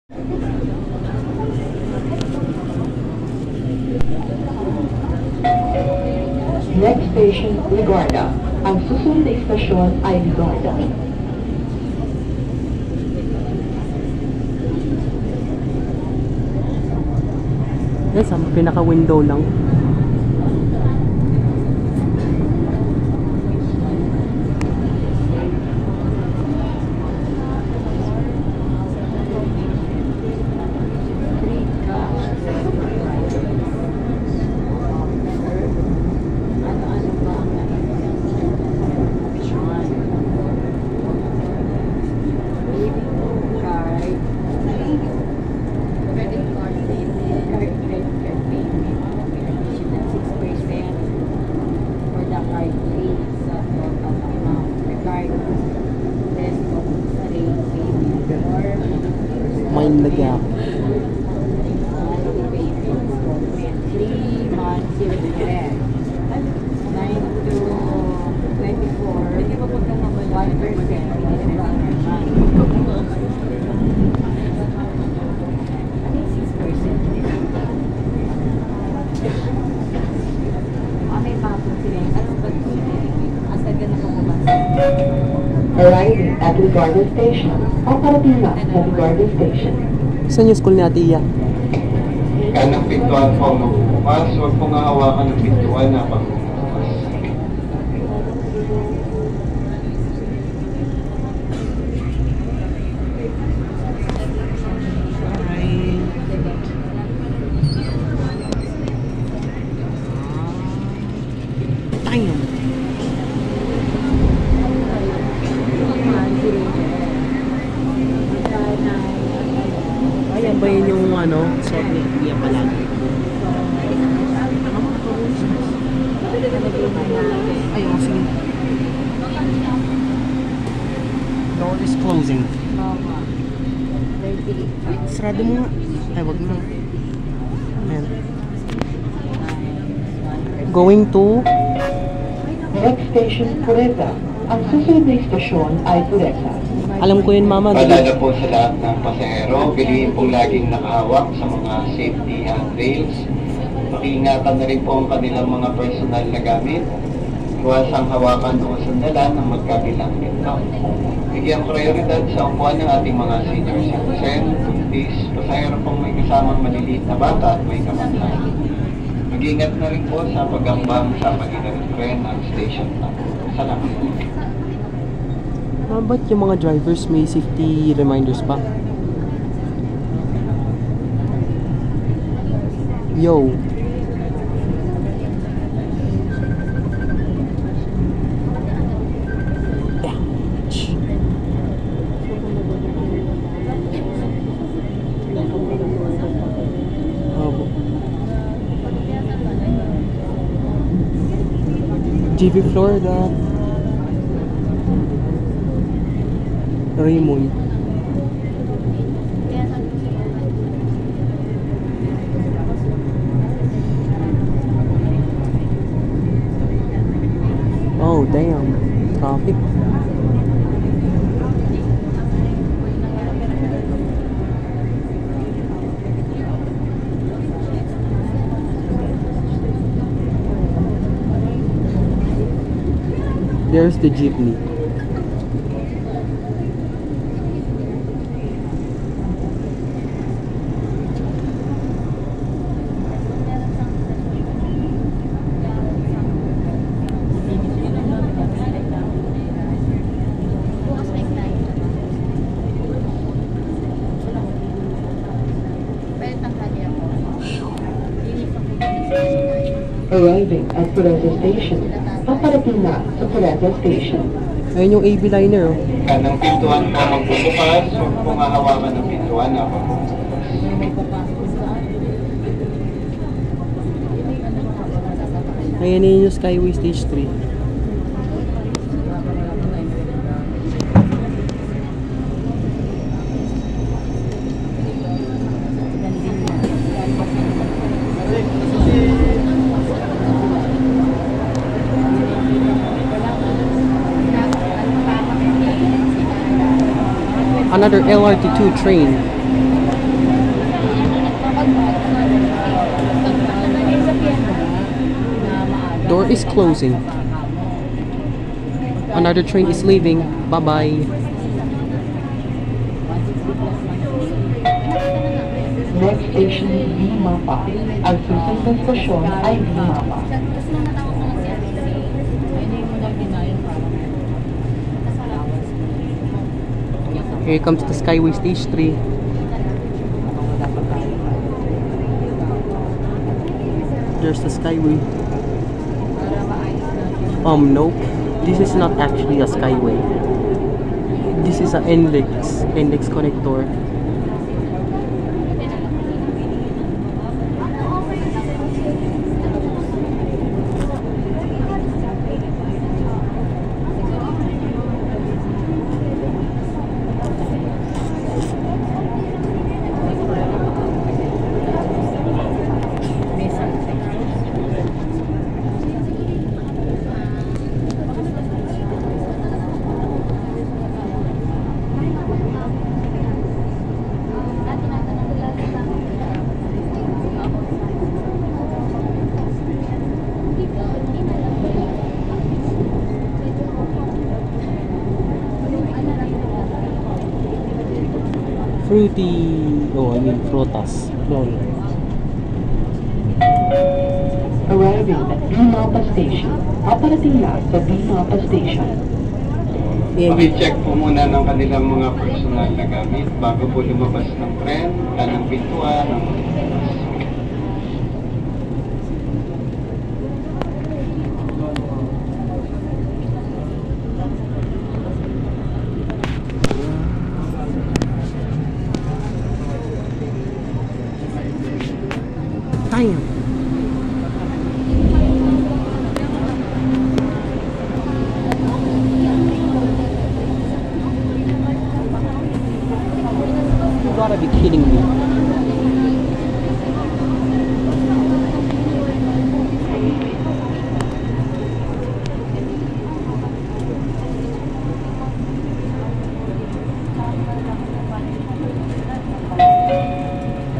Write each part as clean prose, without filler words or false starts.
Next station, Ligarda. Ang susunod na istasyon ay Ligarda. Yes, ang pinaka-window lang. Mind the gap. 3 months zero interest. 9 to 24. Hindi pa pagkakabal 1%. May papon sila. Anong pag-ibig? Asa ka na pumabasa? Arriving at Ligarda Station. Paparating na sa Ligarda Station. Saan yung school ni Ate Iya? Kanang pintuan po magbubukas, huwag pong hawakan ng pintuan na magbubukas. Tayo. Ayan ba yun yung ano, suot ni Iya palagi? Ayun, sige. Door is closing. Ay, sarado mo nga. Ay, wag na. Ayan. Going to Next station, Pureza. Ang susunod na istasyon ay Pureza. alam ko yun, Mama. Paalala po sa lahat ng pasahero, piliin pong laging nakahawak sa mga safety handrails. Pakiingatan na rin po ang kanilang mga personal na gamit. Iwasang hawakan o sandalan ng magkabilang pinto. Bigyan prioridad sa upuan ng ating mga senior citizen, buntis, pasahero pong may kasamang maliliit na bata at may kamansahan. Mag-ingat na rin po sa pag-ambang sa pagitan ng tren at station top. Salamat po. Ba't yung mga drivers may safety reminders pa? Yo. GV Florida. Raymond. Oh, damn. Traffic. There's the jeepney. Arriving at Pureza Station. Paparating na sa Pureza Station. Ayun yung AB liner, oh. Kanang pintuan po magbubukas, huwag pong hahawakan ng pintuan na magbubukas. Ayan yun yung Skyway Stage 3. Another LRT2 train. Door is closing. Another train is leaving. Bye-bye. Next station, Dimapa. Ang susunod na stasyon ay Dimapa. Here comes the Skyway Stage 3. There's the Skyway. Nope. This is not actually a Skyway. This is a NLEX connector. Frutas. Lol. Arriving at Dimapa Station. Paparating na sa Dimapa Station. Paki-check po muna ng kanilang mga personal na gamit bago po lumabas ng tren, kanang pintuan, ng Damn. You gotta be kidding me.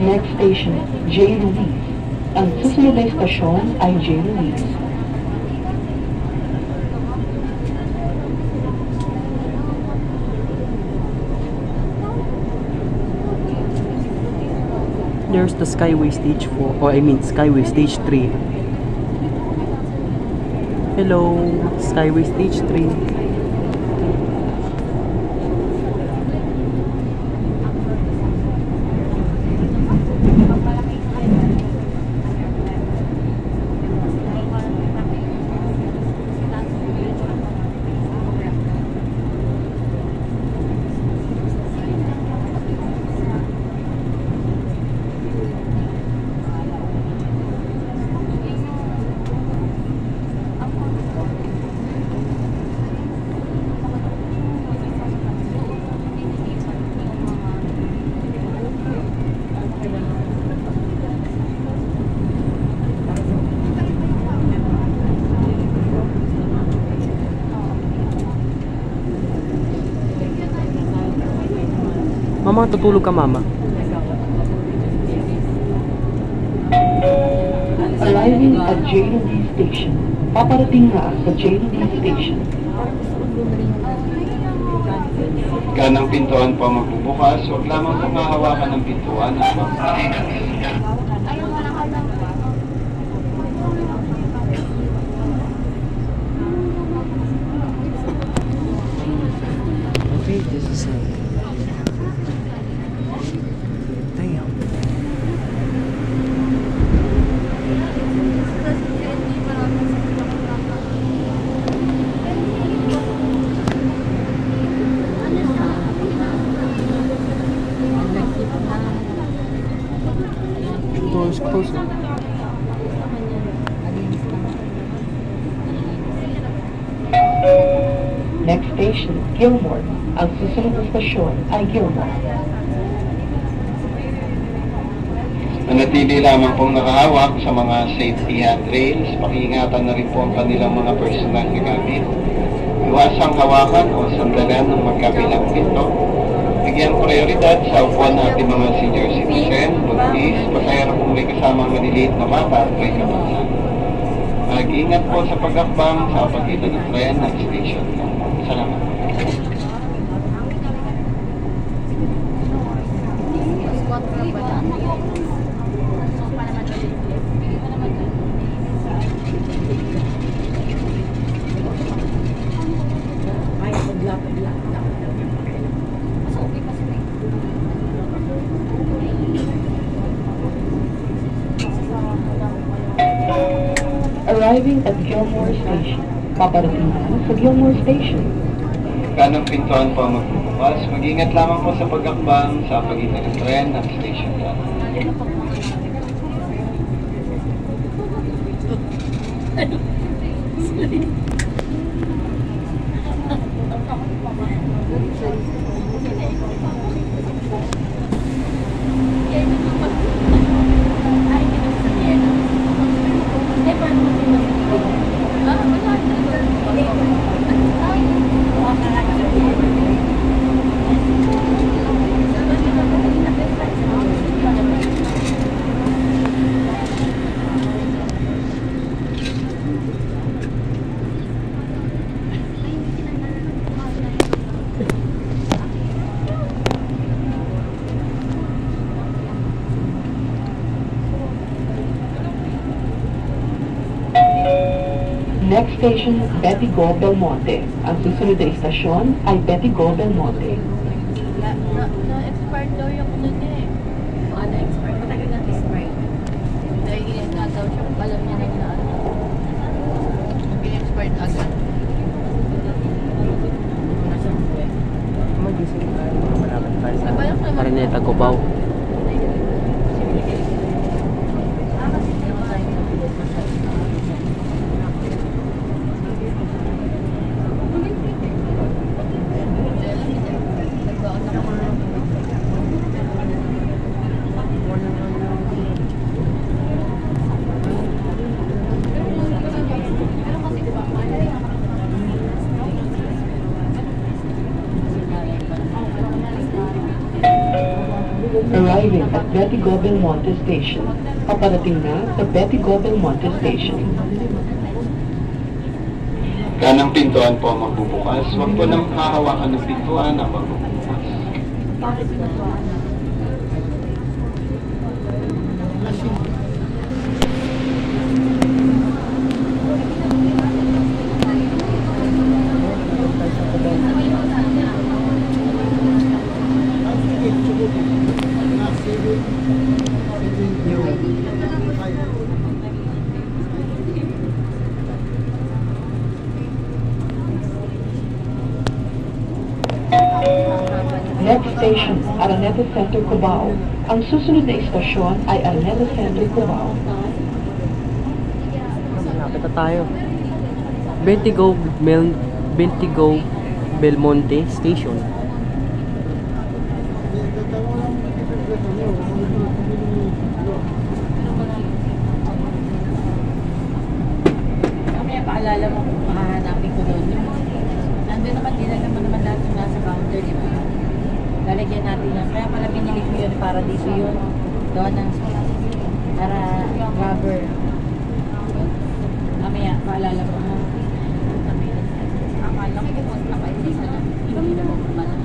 Next station, J. Ruiz. Ang susunod na istasyon ay J. Ruiz. There's the Skyway Stage 4, or I mean Skyway Stage 3. Hello, Skyway Stage 3. Mama, tutulog ka, Mama. Arriving at J. Ruiz Station. Paparating na sa J. Ruiz Station. kanang pintuan po magbubukas. Huwag lamang pong mahawakan ng pintuan. Okay, this is a... Damn. The door is closing. Next station, Gilmore. Ang susunod na stasyon ay Gilmore. Manatili lamang pong nakahawak sa mga safety handrails. Pakiingatan na rin po ang kanilang mga personal na gamit. Iwasang hawakan o sandalan ng magkabilang pinto. Bigyan prioridad sa upuan ng ating mga senior citizen, buntis, pasahero kung may kasamang maliliit na bata at may kapansan. Mag-ingat po sa pag-akbang sa pagitan ng tren at station. Salamat. Arriving at Gilmore Station. Paparating na sa Gilmore Station. Kanang pintuan po ang magbubukas. Mag-ingat lamang po sa pag-akbang sa pagitan ng tren at station. Next station, Betty Go Belmonte. Ang susunod na istasyon ay Betty Go Belmonte. Na-expired daw yung ano niya eh. Na-expired. Matagal na expired. Dahil ginagawa daw siya. Alam niya na na ano. Expired agad. Magising tayo. Malapit tayo sa Araneta, Cubao. Arriving at Betty Go Belmonte Station. Paparating na sa Betty Go Belmonte Station. Kanang pintuan po ang magbubukas. Huwag po nang hahawakan ng pintuan ang magbubukas. Next station, Araneta Center, Cubao. Ang susunod na istasyon ay Araneta Center, Cubao. Malapit na tayo. Bentigo Belmonte Station. Mamaya paalala mo kung mahahanapin ko doon. Nandun naman, dinala mo naman lahat yung nasa counter, di ba? Lalagyan natin yan. Kaya pala binili ko yun para dito yun. Doon ang para rubber. Mamaya, paalala mo. Akala ko kung nakaisisa lang. Hindi naman pala.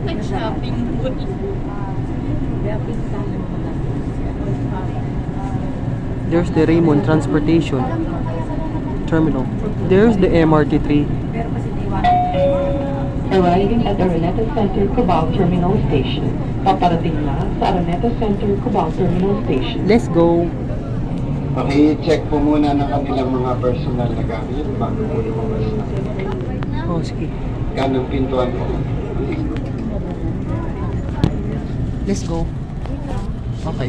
Nag-shopping po. Kaya pinsalan mo na. There's the Raymond Transportation Terminal. There's the MRT3. Pero kasi naiwanan. Arriving at Araneta Center, Cubao Terminal Station. Paparating na sa Araneta Center, Cubao Terminal Station. Let's go. Paki-check po muna ng kanilang mga personal na gamit bago po lumabas na. Oh, sige. Kanang pintuan po. Let's go. Okay.